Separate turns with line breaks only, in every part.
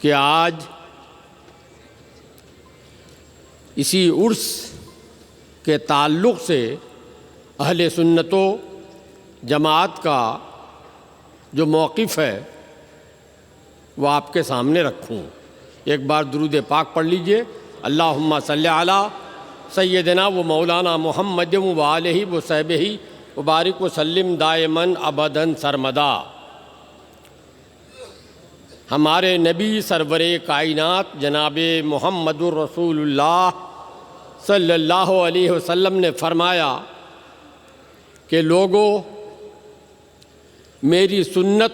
کہ آج اسی عرس کے تعلق سے اہل سنت و جماعت کا جو موقف ہے وہ آپ کے سامنے رکھوں۔ ایک بار درود پاک پڑھ لیجئے۔ اللہم صلی علی سیدنا و مولانا محمد و آلہ و صحبہ وبارک وسلم دائماً ابداً سرمدا۔ ہمارے نبی سرور کائنات جناب محمد الرسول اللہ صلی اللہ علیہ وسلم نے فرمایا کہ لوگو میری سنت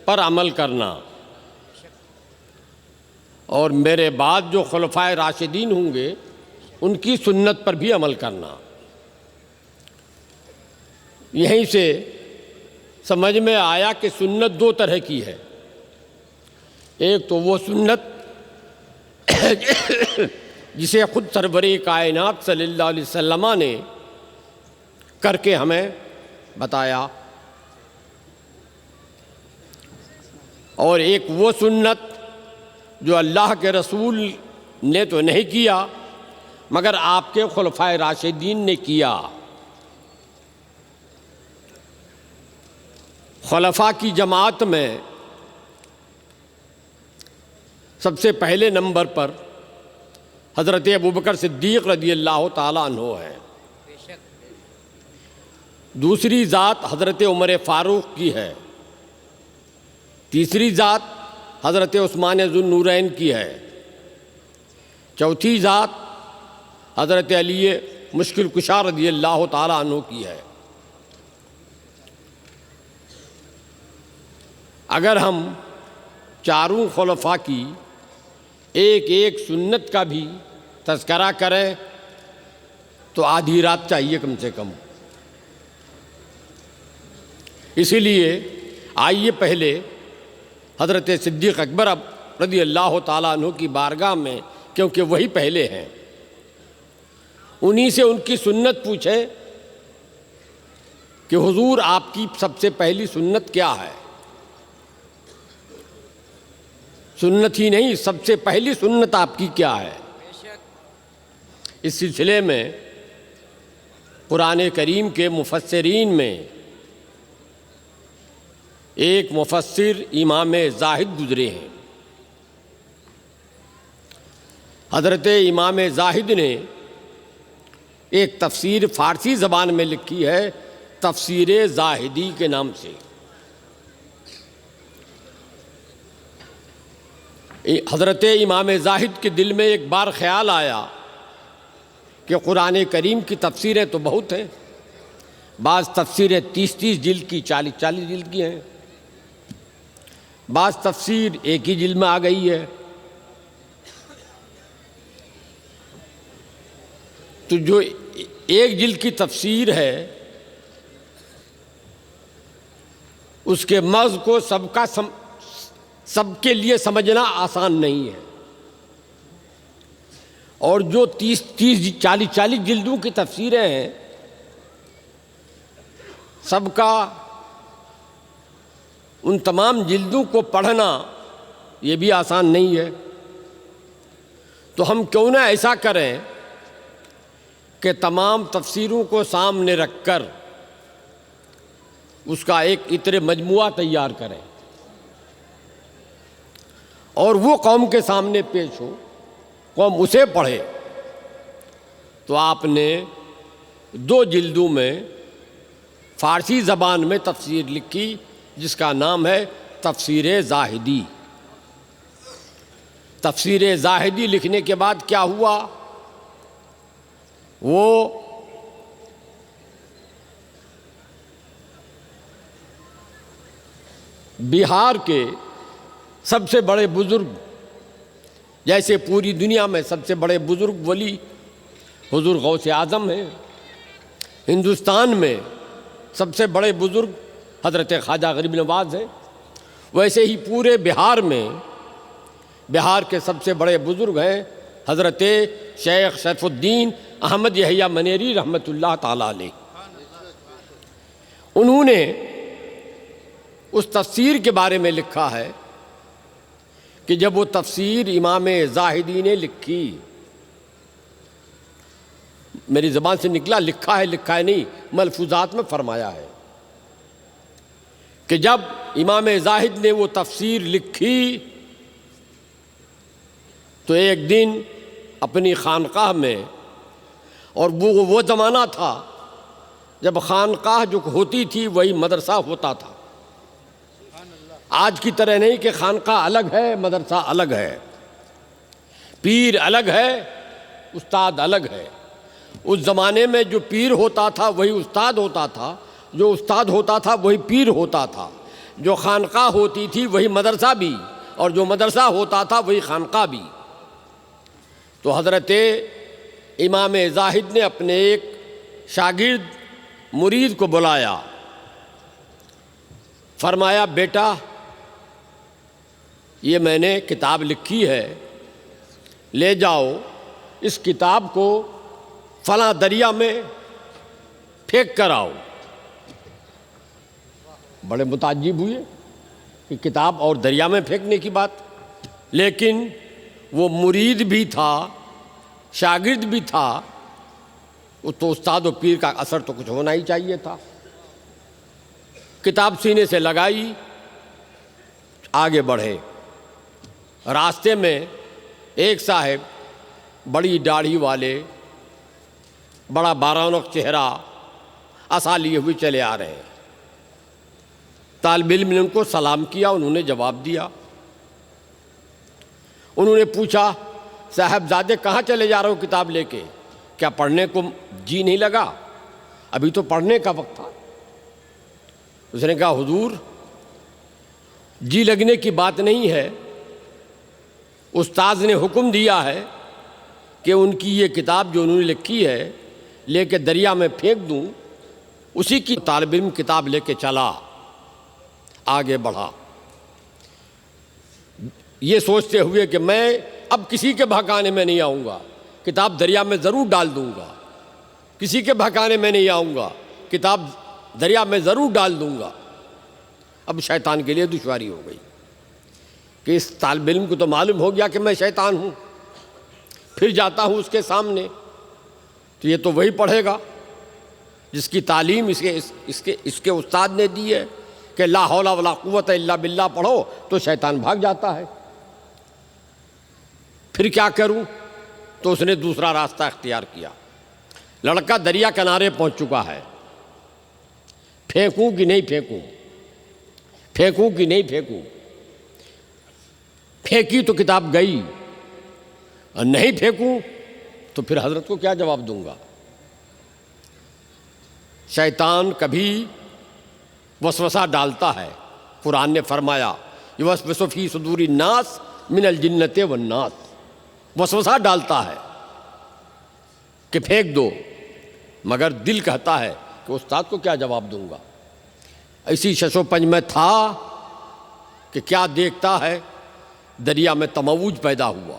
پر عمل کرنا اور میرے بعد جو خلفائے راشدین ہوں گے ان کی سنت پر بھی عمل کرنا۔ یہیں سے سمجھ میں آیا کہ سنت دو طرح کی ہے۔ ایک تو وہ سنت جسے خود سرور کائنات صلی اللہ علیہ وسلم نے کر کے ہمیں بتایا، اور ایک وہ سنت جو اللہ کے رسول نے تو نہیں کیا مگر آپ کے خلفائے راشدین نے کیا۔ خلفاء کی جماعت میں سب سے پہلے نمبر پر حضرت ابوبکر صدیق رضی اللہ تعالیٰ عنہ ہے۔ دوسری ذات حضرت عمر فاروق کی ہے۔ تیسری ذات حضرت عثمان ذو النورین کی ہے۔ چوتھی ذات حضرت علی مشکل کشا رضی اللہ تعالیٰ عنہ کی ہے۔ اگر ہم چاروں خلفاء کی ایک ایک سنت کا بھی تذکرہ کریں تو آدھی رات چاہیے کم سے کم۔ اسی لیے آئیے پہلے حضرت صدیق اکبر رضی اللہ تعالیٰ عنہ کی بارگاہ میں، کیونکہ وہی پہلے ہیں، انہی سے ان کی سنت پوچھیں کہ حضور آپ کی سب سے پہلی سنت کیا ہے؟ سنت ہی نہیں، سب سے پہلی سنت آپ کی کیا ہے؟ اس سلسلے میں قرآن کریم کے مفسرین میں ایک مفسر امام زاہد گزرے ہیں۔ حضرت امام زاہد نے ایک تفسیر فارسی زبان میں لکھی ہے، تفسیر زاہدی کے نام سے۔ حضرت امام زاہد کے دل میں ایک بار خیال آیا کہ قرآن کریم کی تفسیریں تو بہت ہیں، بعض تفسیریں 30 جلد کی، 40 جلد کی ہیں، بعض تفسیر ایک ہی جلد میں آ گئی ہے، تو جو ایک جلد کی تفسیر ہے اس کے مغز کو سب کے لیے سمجھنا آسان نہیں ہے، اور جو 40 جلدوں کی تفسیریں ہیں سب کا ان تمام جلدوں کو پڑھنا یہ بھی آسان نہیں ہے۔ تو ہم کیوں نہ ایسا کریں کہ تمام تفسیروں کو سامنے رکھ کر اس کا ایک عطر مجموعہ تیار کریں اور وہ قوم کے سامنے پیش ہو، قوم اسے پڑھے۔ تو آپ نے 2 جلدوں میں فارسی زبان میں تفسیر لکھی جس کا نام ہے تفسیر زاہدی۔ تفسیر زاہدی لکھنے کے بعد کیا ہوا؟ وہ بہار کے سب سے بڑے بزرگ، جیسے پوری دنیا میں سب سے بڑے بزرگ ولی حضور غوث اعظم ہیں، ہندوستان میں سب سے بڑے بزرگ حضرت خواجہ غریب نواز ہیں، ویسے ہی پورے بہار میں بہار کے سب سے بڑے بزرگ ہیں حضرت شیخ سیف الدین احمد یحییٰ منیری رحمۃ اللہ تعالیٰ علیہ۔ انہوں نے اس تفسیر کے بارے میں لکھا ہے کہ جب وہ تفسیر امام زاہدی نے لکھی، میری زبان سے نکلا لکھا ہے نہیں، ملفوظات میں فرمایا ہے کہ جب امام زاہد نے وہ تفسیر لکھی تو ایک دن اپنی خانقاہ میں، اور وہ زمانہ تھا جب خانقاہ جو ہوتی تھی وہی مدرسہ ہوتا تھا، آج کی طرح نہیں کہ خانقاہ الگ ہے مدرسہ الگ ہے، پیر الگ ہے استاد الگ ہے۔ اس زمانے میں جو پیر ہوتا تھا وہی استاد ہوتا تھا، جو استاد ہوتا تھا وہی پیر ہوتا تھا، جو خانقاہ ہوتی تھی وہی مدرسہ بھی، اور جو مدرسہ ہوتا تھا وہی خانقاہ بھی۔ تو حضرت امام زاہد نے اپنے ایک شاگرد مرید کو بلایا، فرمایا بیٹا یہ میں نے کتاب لکھی ہے، لے جاؤ اس کتاب کو فلاں دریا میں پھینک کر آؤ۔ بڑے متعجب ہوئے کہ کتاب اور دریا میں پھینکنے کی بات، لیکن وہ مرید بھی تھا شاگرد بھی تھا، وہ تو استاد و پیر کا اثر تو کچھ ہونا ہی چاہیے تھا۔ کتاب سینے سے لگائی، آگے بڑھے، راستے میں ایک صاحب بڑی داڑھی والے، بڑا بارونق چہرہ، عصا لیے ہوئے چلے آ رہے ہیں۔ طالب علم نے ان کو سلام کیا، انہوں نے جواب دیا۔ انہوں نے پوچھا صاحب زادے کہاں چلے جا رہے ہو کتاب لے کے؟ کیا پڑھنے کو جی نہیں لگا؟ ابھی تو پڑھنے کا وقت تھا۔ اس نے کہا حضور جی لگنے کی بات نہیں ہے، استاذ نے حکم دیا ہے کہ ان کی یہ کتاب جو انہوں نے لکھی ہے لے کے دریا میں پھینک دوں۔ اسی کی طالب علم کتاب لے کے چلا، آگے بڑھا، یہ سوچتے ہوئے کہ میں اب کسی کے بہکانے میں نہیں آؤں گا، کتاب دریا میں ضرور ڈال دوں گا، کسی کے بہکانے میں نہیں آؤں گا، کتاب دریا میں ضرور ڈال دوں گا۔ اب شیطان کے لیے دشواری ہو گئی کہ اس طالب علم کو تو معلوم ہو گیا کہ میں شیطان ہوں، پھر جاتا ہوں اس کے سامنے تو یہ تو وہی پڑھے گا جس کی تعلیم اس کے استاد نے دی ہے کہ لا حول ولا قوت الا باللہ پڑھو، تو شیطان بھاگ جاتا ہے۔ پھر کیا کروں؟ تو اس نے دوسرا راستہ اختیار کیا۔ لڑکا دریا کنارے پہنچ چکا ہے، پھینکوں کہ نہیں پھینکوں، پھینکوں کہ نہیں پھینکوں؟ پھینکی تو کتاب گئی، اور نہیں پھینکوں تو پھر حضرت کو کیا جواب دوں گا؟ شیطان کبھی وسوسہ ڈالتا ہے، قرآن نے فرمایا یوسوس فی صدور الناس من الجنۃ والناس، وسوسہ ڈالتا ہے کہ پھینک دو، مگر دل کہتا ہے کہ استاد کو کیا جواب دوں گا۔ اسی شش و پنج میں تھا کہ کیا دیکھتا ہے، دریا میں تموج پیدا ہوا،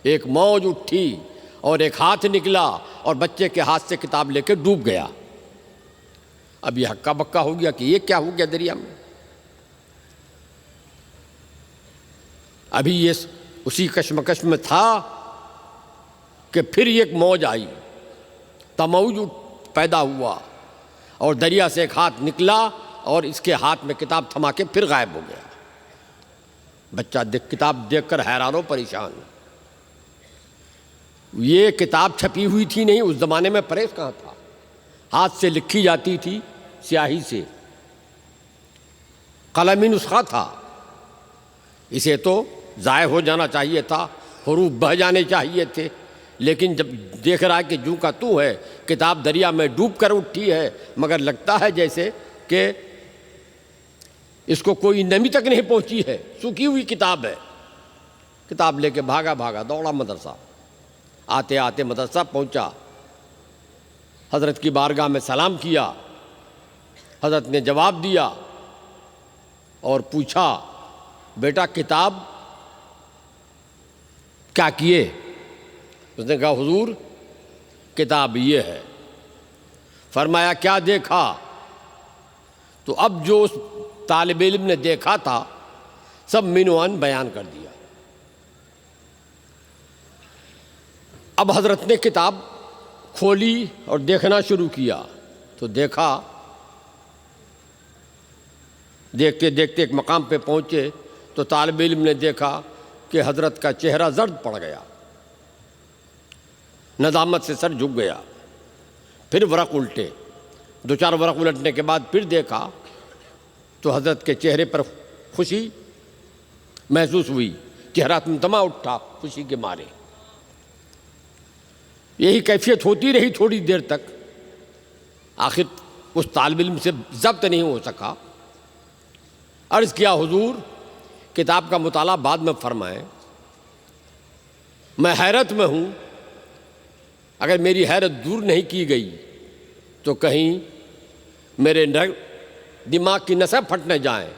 ایک موج اٹھی اور ایک ہاتھ نکلا اور بچے کے ہاتھ سے کتاب لے کے ڈوب گیا۔ اب یہ ہکا بکا ہو گیا کہ یہ کیا ہو گیا دریا میں۔ ابھی یہ اسی کشمکش میں تھا کہ پھر ایک موج آئی، تموج پیدا ہوا اور دریا سے ایک ہاتھ نکلا اور اس کے ہاتھ میں کتاب تھما کے پھر غائب ہو گیا۔ بچہ کتاب دیکھ کر حیران و پریشان۔ یہ کتاب چھپی ہوئی تھی نہیں، اس زمانے میں پریس کہاں تھا، ہاتھ سے لکھی جاتی تھی سیاہی سے، قلمی نسخہ تھا، اسے تو ضائع ہو جانا چاہیے تھا، حروف بہہ جانے چاہیے تھے، لیکن جب دیکھ رہا ہے کہ جو کا تو ہے، کتاب دریا میں ڈوب کر اٹھی ہے، مگر لگتا ہے جیسے کہ اس کو کوئی نمی تک نہیں پہنچی ہے، سوکھی ہوئی کتاب ہے۔ کتاب لے کے بھاگا دوڑا مدرسہ، آتے آتے مدرسہ پہنچا، حضرت کی بارگاہ میں سلام کیا، حضرت نے جواب دیا اور پوچھا بیٹا کتاب کیا کیے؟ اس نے کہا حضور کتاب یہ ہے۔ فرمایا کیا دیکھا؟ تو اب جو اس طالب علم نے دیکھا تھا سب من و عن بیان کر دیا۔ اب حضرت نے کتاب کھولی اور دیکھنا شروع کیا تو دیکھا، دیکھتے دیکھتے ایک مقام پہ پہنچے تو طالب علم نے دیکھا کہ حضرت کا چہرہ زرد پڑ گیا، ندامت سے سر جھک گیا۔ پھر ورق الٹے، 2-4 ورق الٹنے کے بعد پھر دیکھا تو حضرت کے چہرے پر خوشی محسوس ہوئی، چہرہ تمتما اٹھا خوشی کے مارے۔ یہی کیفیت ہوتی رہی تھوڑی دیر تک، آخر اس طالب علم سے ضبط نہیں ہو سکا۔ عرض کیا حضور کتاب کا مطالعہ بعد میں فرمائیں، میں حیرت میں ہوں، اگر میری حیرت دور نہیں کی گئی تو کہیں میرے دماغ کی نسیں پھٹ نہ جائیں،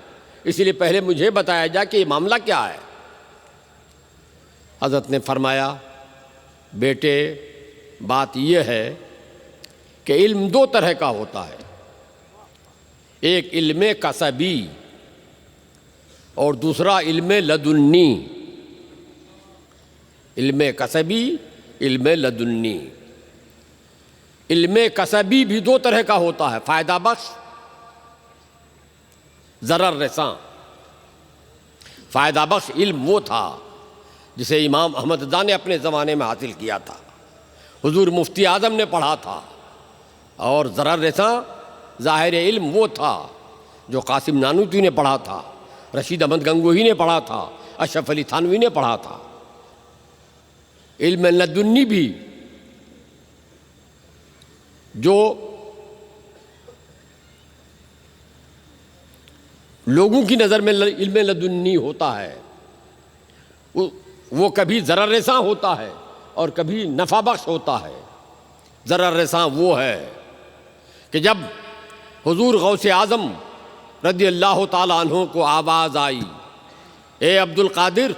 اس لیے پہلے مجھے بتایا جائے کہ یہ معاملہ کیا ہے۔ حضرت نے فرمایا بیٹے بات یہ ہے کہ علم 2 طرح کا ہوتا ہے، ایک علم کسبی اور دوسرا علم لدنی۔ علم کسبی، علم لدنی۔ علم کسبی بھی 2 طرح کا ہوتا ہے، فائدہ بخش، ضرر رساں۔ فائدہ بخش علم وہ تھا جسے امام احمد رضا نے اپنے زمانے میں حاصل کیا تھا، حضور مفتی اعظم نے پڑھا تھا، اور ضرر رساں ظاہر علم وہ تھا جو قاسم نانوتوی نے پڑھا تھا، رشید احمد گنگوہی نے پڑھا تھا، اشرف علی تھانوی نے پڑھا تھا۔ علم لدنی بھی جو لوگوں کی نظر میں علم لدنی ہوتا ہے وہ کبھی ضرر رساں ہوتا ہے اور کبھی نفع بخش ہوتا ہے۔ ضرر رساں وہ ہے کہ جب حضور غوث اعظم رضی اللہ تعالیٰ عنہ کو آواز آئی، اے عبد القادر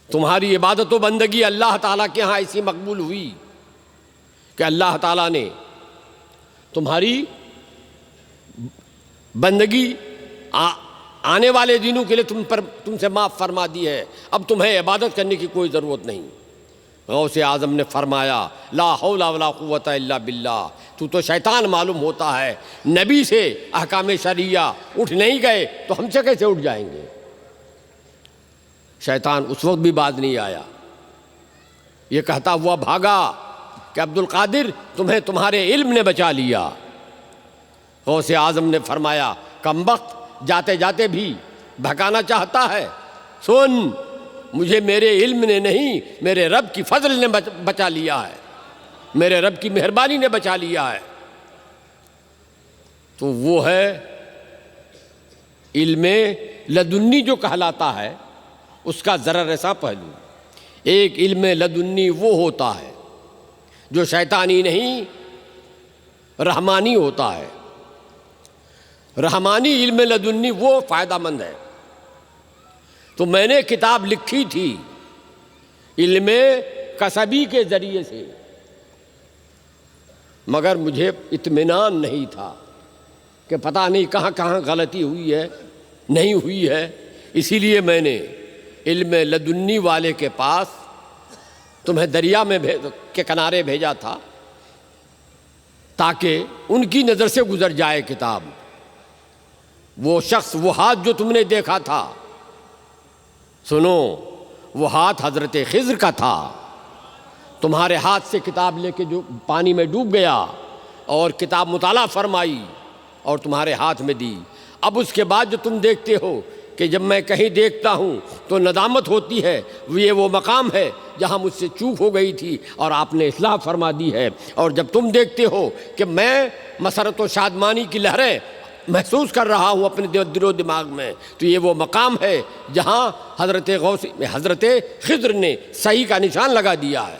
تمہاری عبادت و بندگی اللہ تعالیٰ کے ہاں ایسی مقبول ہوئی کہ اللہ تعالیٰ نے تمہاری بندگی آنے والے دنوں کے لیے تم سے معاف فرما دی ہے، اب تمہیں عبادت کرنے کی کوئی ضرورت نہیں۔ غوث اعظم نے فرمایا لا حول ولا قوت الا باللہ، تو شیطان معلوم ہوتا ہے، نبی سے احکام شرعیہ اٹھ نہیں گئے تو ہم سے کیسے اٹھ جائیں گے۔ شیطان اس وقت بھی باز نہیں آیا، یہ کہتا ہوا بھاگا کہ عبد القادر تمہیں تمہارے علم نے بچا لیا۔ غوث اعظم نے فرمایا کمبخت جاتے جاتے بھی بھگانا چاہتا ہے، سن مجھے میرے علم نے نہیں میرے رب کی فضل نے بچا لیا ہے، میرے رب کی مہربانی نے بچا لیا ہے۔ تو وہ ہے علم لدنی جو کہلاتا ہے، اس کا ضرر رساں پہلو۔ ایک علم لدنی وہ ہوتا ہے جو شیطانی نہیں رحمانی ہوتا ہے۔ رحمانی علم لدنی وہ فائدہ مند ہے۔ تو میں نے کتاب لکھی تھی علم کسبی کے ذریعے سے، مگر مجھے اطمینان نہیں تھا کہ پتہ نہیں کہاں کہاں غلطی ہوئی ہے نہیں ہوئی ہے، اسی لیے میں نے علم لدنی والے کے پاس تمہیں دریا میں کے کنارے بھیجا تھا تاکہ ان کی نظر سے گزر جائے کتاب۔ وہ شخص، وہ ہاتھ جو تم نے دیکھا تھا، سنو وہ ہاتھ حضرت خضر کا تھا۔ تمہارے ہاتھ سے کتاب لے کے جو پانی میں ڈوب گیا اور کتاب مطالعہ فرمائی اور تمہارے ہاتھ میں دی۔ اب اس کے بعد جو تم دیکھتے ہو کہ جب میں کہیں دیکھتا ہوں تو ندامت ہوتی ہے، یہ وہ مقام ہے جہاں مجھ سے چوک ہو گئی تھی اور آپ نے اصلاح فرما دی ہے۔ اور جب تم دیکھتے ہو کہ میں مسرت و شادمانی کی لہریں محسوس کر رہا ہوں اپنے دل و دماغ میں، تو یہ وہ مقام ہے جہاں حضرت خضر نے صحیح کا نشان لگا دیا ہے۔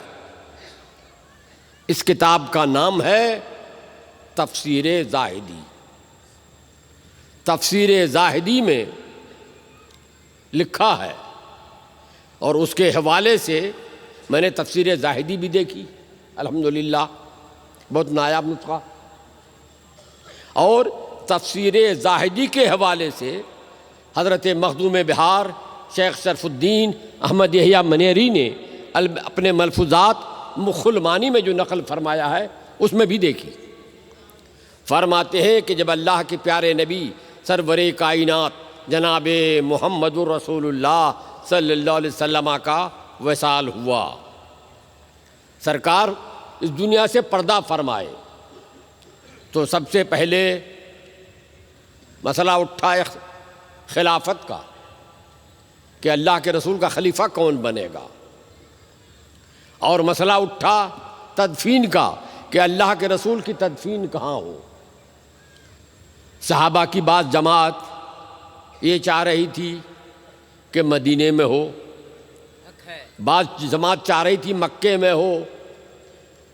اس کتاب کا نام ہے تفسیر زاہدی۔ تفسیر زاہدی میں لکھا ہے، اور اس کے حوالے سے میں نے تفسیر زاہدی بھی دیکھی، الحمدللہ بہت نایاب نسخہ، اور تفسیر زاہدی کے حوالے سے حضرت مخدوم بہار شیخ شرف الدین احمد یحییٰ منیری نے اپنے ملفوظات مخلمانی میں جو نقل فرمایا ہے اس میں بھی دیکھی۔ فرماتے ہیں کہ جب اللہ کے پیارے نبی سرور کائنات جناب محمد الرسول اللہ صلی اللہ علیہ وسلم کا وصال ہوا، سرکار اس دنیا سے پردہ فرمائے، تو سب سے پہلے مسئلہ اٹھا خلافت کا کہ اللہ کے رسول کا خلیفہ کون بنے گا، اور مسئلہ اٹھا تدفین کا کہ اللہ کے رسول کی تدفین کہاں ہو۔ صحابہ کی بعض جماعت یہ چاہ رہی تھی کہ مدینے میں ہو، بعض جماعت چاہ رہی تھی مکے میں ہو،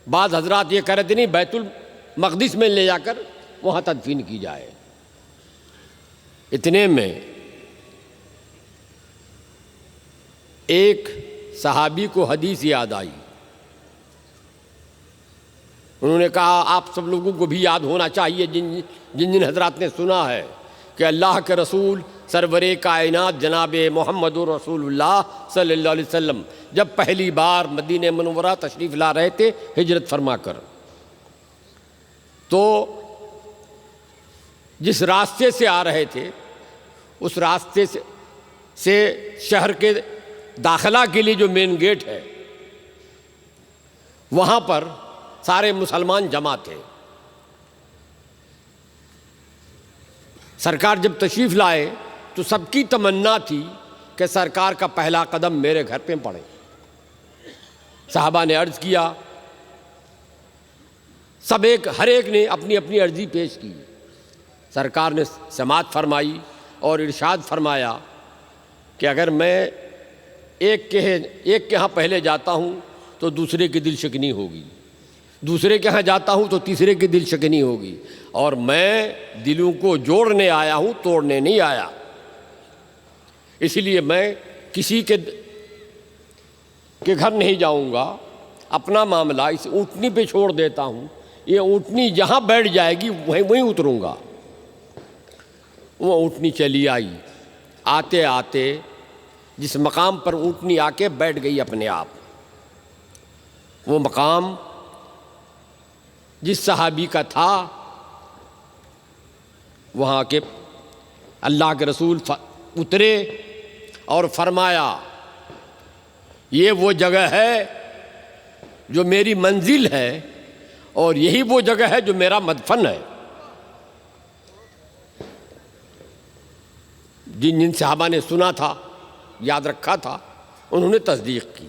بعض حضرات یہ کہہ رہے تھے نہیں بیت المقدس میں لے جا کر وہاں تدفین کی جائے۔ اتنے میں ایک صحابی کو حدیث یاد آئی، انہوں نے کہا آپ سب لوگوں کو بھی یاد ہونا چاہیے جن جن حضرات نے سنا ہے کہ اللہ کے رسول سرور کائنات جناب محمد رسول اللہ صلی اللہ علیہ وسلم جب پہلی بار مدینہ منورہ تشریف لا رہے تھے ہجرت فرما کر، تو جس راستے سے آ رہے تھے اس راستے سے شہر کے داخلہ کے لیے جو مین گیٹ ہے وہاں پر سارے مسلمان جمع تھے۔ سرکار جب تشریف لائے تو سب کی تمنا تھی کہ سرکار کا پہلا قدم میرے گھر پہ پڑے۔ صحابہ نے عرض کیا، ہر ایک نے اپنی اپنی عرضی پیش کی۔ سرکار نے سماعت فرمائی اور ارشاد فرمایا کہ اگر میں ایک کے ہاں پہلے جاتا ہوں تو دوسرے کی دل شکنی ہوگی، دوسرے کے ہاں جاتا ہوں تو تیسرے کی دل شکنی ہوگی، اور میں دلوں کو جوڑنے آیا ہوں، توڑنے نہیں آیا۔ اس لیے میں کسی کے گھر نہیں جاؤں گا، اپنا معاملہ اس اونٹنی پہ چھوڑ دیتا ہوں، یہ اونٹنی جہاں بیٹھ جائے گی وہیں اتروں گا۔ وہ اونٹنی چلی آئی، آتے آتے جس مقام پر اونٹنی آ کے بیٹھ گئی اپنے آپ، وہ مقام جس صحابی کا تھا، وہاں کے اللہ کے رسول اترے اور فرمایا یہ وہ جگہ ہے جو میری منزل ہے اور یہی وہ جگہ ہے جو میرا مدفن ہے۔ جن صحابہ نے سنا تھا، یاد رکھا تھا، انہوں نے تصدیق کی۔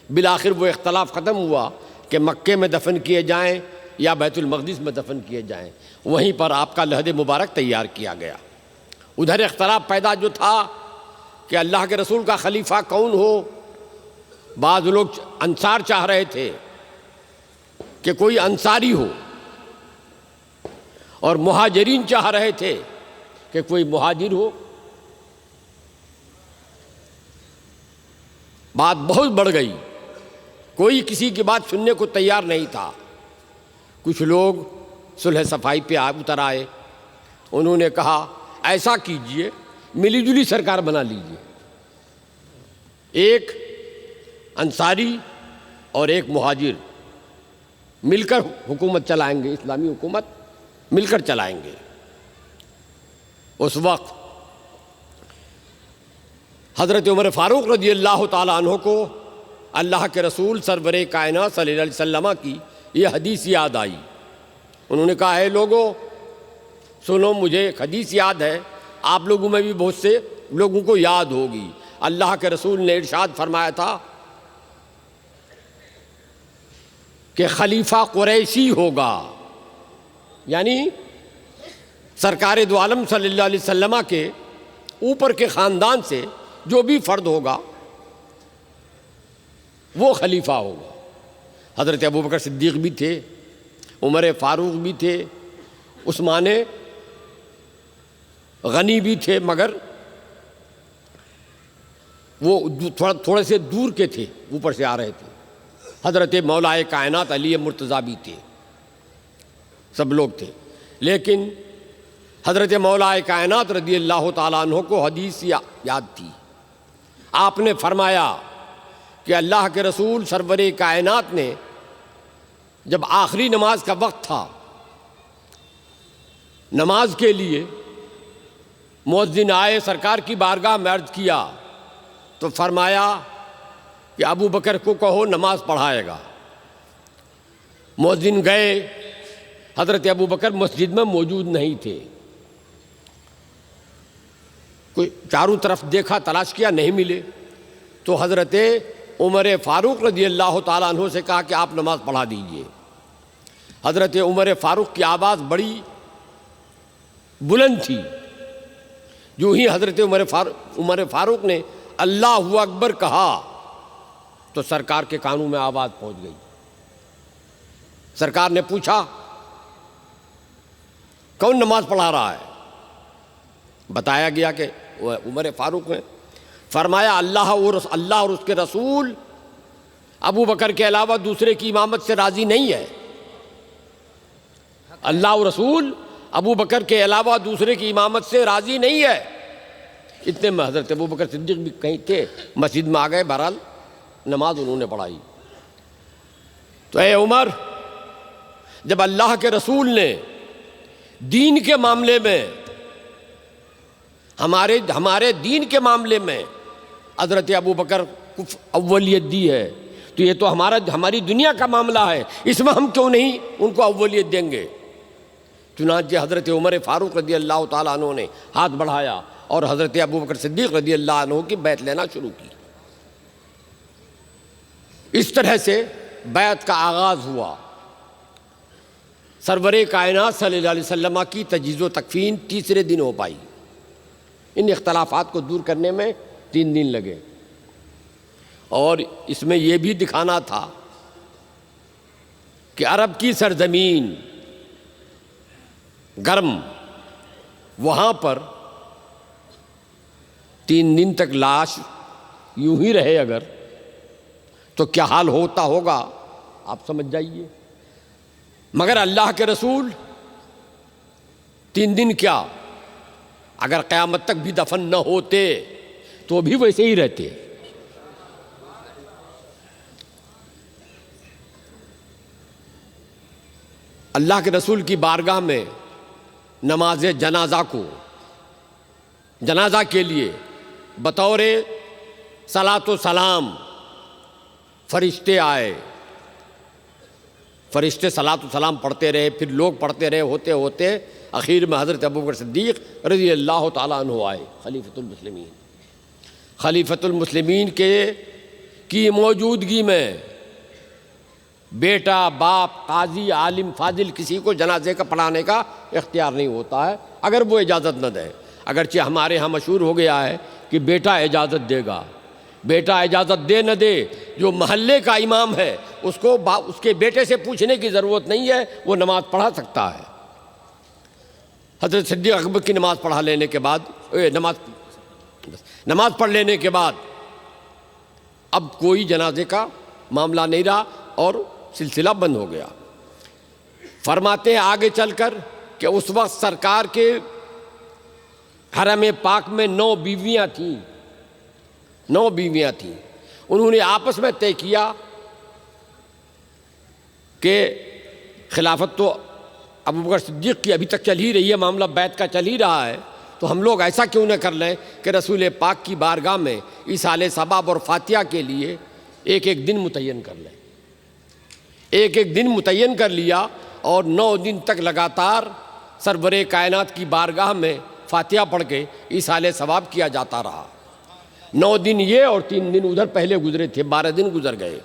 بالآخر وہ اختلاف ختم ہوا کہ مکے میں دفن کیے جائیں یا بیت المقدس میں دفن کیے جائیں، وہیں پر آپ کا لحد مبارک تیار کیا گیا۔ ادھر اختلاف پیدا جو تھا کہ اللہ کے رسول کا خلیفہ کون ہو، بعض لوگ انصار چاہ رہے تھے کہ کوئی انصاری ہو، اور مہاجرین چاہ رہے تھے کہ کوئی مہاجر ہو۔ بات بہت بڑھ گئی، کوئی کسی کی بات سننے کو تیار نہیں تھا۔ کچھ لوگ صلح صفائی پہ اتر آئے، انہوں نے کہا ایسا کیجئے ملی جلی سرکار بنا لیجئے، ایک انصاری اور ایک مہاجر مل کر حکومت چلائیں گے، اسلامی حکومت مل کر چلائیں گے۔ اس وقت حضرت عمر فاروق رضی اللہ تعالیٰ عنہ کو اللہ کے رسول سرور کائنات صلی اللہ علیہ وسلم کی یہ حدیث یاد آئی۔ انہوں نے کہا اے لوگو سنو، مجھے ایک حدیث یاد ہے، آپ لوگوں میں بھی بہت سے لوگوں کو یاد ہوگی۔ اللہ کے رسول نے ارشاد فرمایا تھا کہ خلیفہ قریشی ہوگا، یعنی سرکار دو عالم صلی اللہ علیہ وسلم کے اوپر کے خاندان سے جو بھی فرد ہوگا وہ خلیفہ ہوگا۔ حضرت ابوبکر صدیق بھی تھے، عمر فاروق بھی تھے، عثمان غنی بھی تھے، مگر وہ تھوڑے سے دور کے تھے، اوپر سے آ رہے تھے۔ حضرت مولا کائنات علی مرتضیٰ بھی تھے، سب لوگ تھے، لیکن حضرت مولا کائنات رضی اللہ تعالیٰ عنہ کو حدیث یاد تھی۔ آپ نے فرمایا کہ اللہ کے رسول سرور کائنات نے جب آخری نماز کا وقت تھا، نماز کے لیے مؤذن آئے، سرکار کی بارگاہ میں عرض کیا تو فرمایا کہ ابو بکر کو کہو نماز پڑھائے گا۔ مؤذن گئے، حضرت ابو بکر مسجد میں موجود نہیں تھے۔ کوئی چاروں طرف دیکھا، تلاش کیا، نہیں ملے، تو حضرت عمر فاروق رضی اللہ تعالیٰ عنہ سے کہا کہ آپ نماز پڑھا دیجئے۔ حضرت عمر فاروق کی آواز بڑی بلند تھی، جو ہی حضرت عمر فاروق نے اللہ اکبر کہا تو سرکار کے کانوں میں آواز پہنچ گئی۔ سرکار نے پوچھا کون نماز پڑھا رہا ہے؟ بتایا گیا کہ عمر فاروق نے۔ فرمایا اللہ اور اس کے رسول ابو بکر کے علاوہ دوسرے کی امامت سے راضی نہیں ہے۔ اللہ اور رسول ابو بکر کے علاوہ دوسرے کی امامت سے راضی نہیں ہے۔ اتنے میں حضرت ابو بکر صدیق بھی کہیں تھے، مسجد میں آ گئے، بہرحال نماز انہوں نے پڑھائی۔ تو اے عمر، جب اللہ کے رسول نے دین کے معاملے میں، ہمارے دین کے معاملے میں حضرت ابو بکر کو اولیت دی ہے، تو یہ تو ہماری دنیا کا معاملہ ہے، اس میں ہم کیوں نہیں ان کو اولیت دیں گے؟ چنانچہ حضرت عمر فاروق رضی اللہ تعالیٰ عنہ نے ہاتھ بڑھایا اور حضرت ابو بکر صدیق رضی اللہ عنہ کی بیعت لینا شروع کی۔ اس طرح سے بیعت کا آغاز ہوا۔ سرور کائنات صلی اللہ علیہ وسلم کی تجہیز و تکفین تیسرے دن ہو پائی۔ ان اختلافات کو دور کرنے میں 3 دن لگے، اور اس میں یہ بھی دکھانا تھا کہ عرب کی سرزمین گرم، وہاں پر 3 دن تک لاش یوں ہی رہے اگر، تو کیا حال ہوتا ہوگا آپ سمجھ جائیے۔ مگر اللہ کے رسول 3 دن کیا، اگر قیامت تک بھی دفن نہ ہوتے تو بھی ویسے ہی رہتے۔ اللہ کے رسول کی بارگاہ میں نماز جنازہ کے لیے بطور صلاۃ و سلام فرشتے آئے۔ فرشتے صلاۃ و سلام پڑھتے رہے، پھر لوگ پڑھتے رہے، ہوتے ہوتے اخیر میں حضرت ابوبکر صدیق رضی اللہ تعالیٰ عنہ آئے، خلیفۃ المسلمین کی موجودگی میں بیٹا، باپ، قاضی، عالم، فاضل کسی کو جنازے کا پڑھانے کا اختیار نہیں ہوتا ہے اگر وہ اجازت نہ دے۔ اگرچہ ہمارے ہاں مشہور ہو گیا ہے کہ بیٹا اجازت دے گا، بیٹا اجازت دے نہ دے، جو محلے کا امام ہے اس کو اس کے بیٹے سے پوچھنے کی ضرورت نہیں ہے، وہ نماز پڑھا سکتا ہے۔ حضرت صدیق اکبر کی نماز پڑھا لینے کے بعد نماز پڑھ لینے کے بعد اب کوئی جنازے کا معاملہ نہیں رہا اور سلسلہ بند ہو گیا۔ فرماتے ہیں آگے چل کر کہ اس وقت سرکار کے حرم پاک میں 9 بیویاں تھیں۔ انہوں نے آپس میں طے کیا کہ خلافت تو ابوبکر صدیق کی ابھی تک چل ہی رہی ہے، معاملہ بیعت کا چل ہی رہا ہے، تو ہم لوگ ایسا کیوں نہ کر لیں کہ رسول پاک کی بارگاہ میں ایصال ثواب اور فاتحہ کے لیے ایک دن متعین کر لیں۔ ایک دن متعین کر لیا اور 9 دن تک لگاتار سرور کائنات کی بارگاہ میں فاتحہ پڑھ کے ایصال ثواب کیا جاتا رہا۔ 9 دن یہ اور 3 دن ادھر پہلے گزرے تھے، 12 دن گزر گئے۔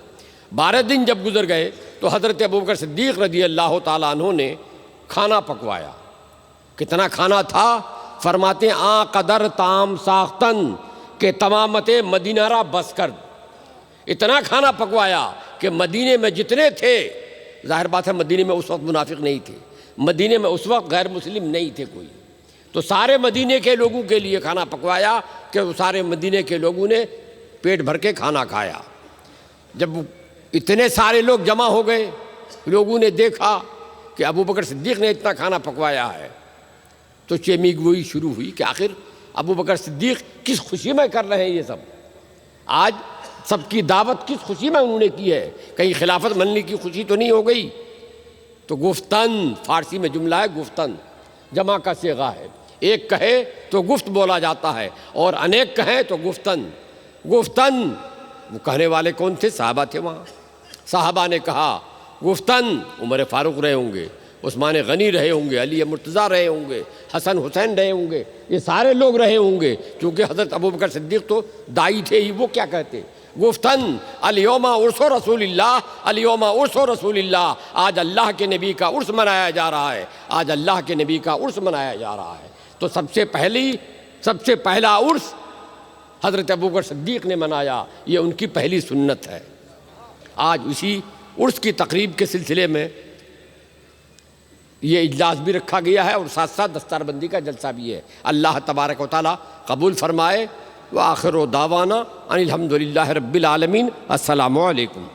12 دن جب گزر گئے تو حضرت ابوبکر صدیق رضی اللہ تعالیٰ عنہ نے کھانا پکوایا۔ کتنا کھانا تھا؟ فرماتے ہیں آن قدر تام ساختن کہ تمامت مدینہ را بس کر۔ اتنا کھانا پکوایا کہ مدینے میں جتنے تھے، ظاہر بات ہے مدینے میں اس وقت منافق نہیں تھے، مدینے میں اس وقت غیر مسلم نہیں تھے کوئی، تو سارے مدینے کے لوگوں کے لیے کھانا پکوایا کہ وہ سارے مدینے کے لوگوں نے پیٹ بھر کے کھانا کھایا۔ جب اتنے سارے لوگ جمع ہو گئے، لوگوں نے دیکھا کہ ابوبکر صدیق نے اتنا کھانا پکوایا ہے، تو چیمی گوئی شروع ہوئی کہ آخر ابوبکر صدیق کس خوشی میں کر رہے ہیں یہ سب۔ آج سب کی دعوت کس خوشی میں انہوں نے کی ہے؟ کہیں خلافت ملنے کی خوشی تو نہیں ہو گئی؟ تو گفتن، فارسی میں جملہ ہے گفتن، جمع کا صیغہ ہے، ایک کہے تو گفت بولا جاتا ہے اور انیک کہیں تو گفتن۔ گفتن، وہ کہنے والے کون تھے؟ صحابہ تھے وہاں۔ صحابہ نے کہا گفتن، عمر فاروق رہے ہوں گے، عثمان غنی رہے ہوں گے، علی مرتضیٰ رہے ہوں گے، حسن حسین رہے ہوں گے، یہ سارے لوگ رہے ہوں گے، کیونکہ حضرت ابوبکر صدیق تو دائی تھے ہی، وہ کیا کہتے؟ گفتن الیوم عرس رسول اللہ، الیوم عرس رسول اللہ، آج اللہ کے نبی کا عرس منایا جا رہا ہے، آج اللہ کے نبی کا عرس منایا جا رہا ہے۔ تو سب سے پہلا عرس حضرت ابوبکر صدیق نے منایا، یہ ان کی پہلی سنت ہے۔ آج اسی عرس کی تقریب کے سلسلے میں یہ اجلاس بھی رکھا گیا ہے اور ساتھ ساتھ دستار بندی کا جلسہ بھی ہے۔ اللہ تبارک و تعالیٰ قبول فرمائے۔ وآخر دعوانا ان الحمد للہ رب العالمین۔ السلام علیکم۔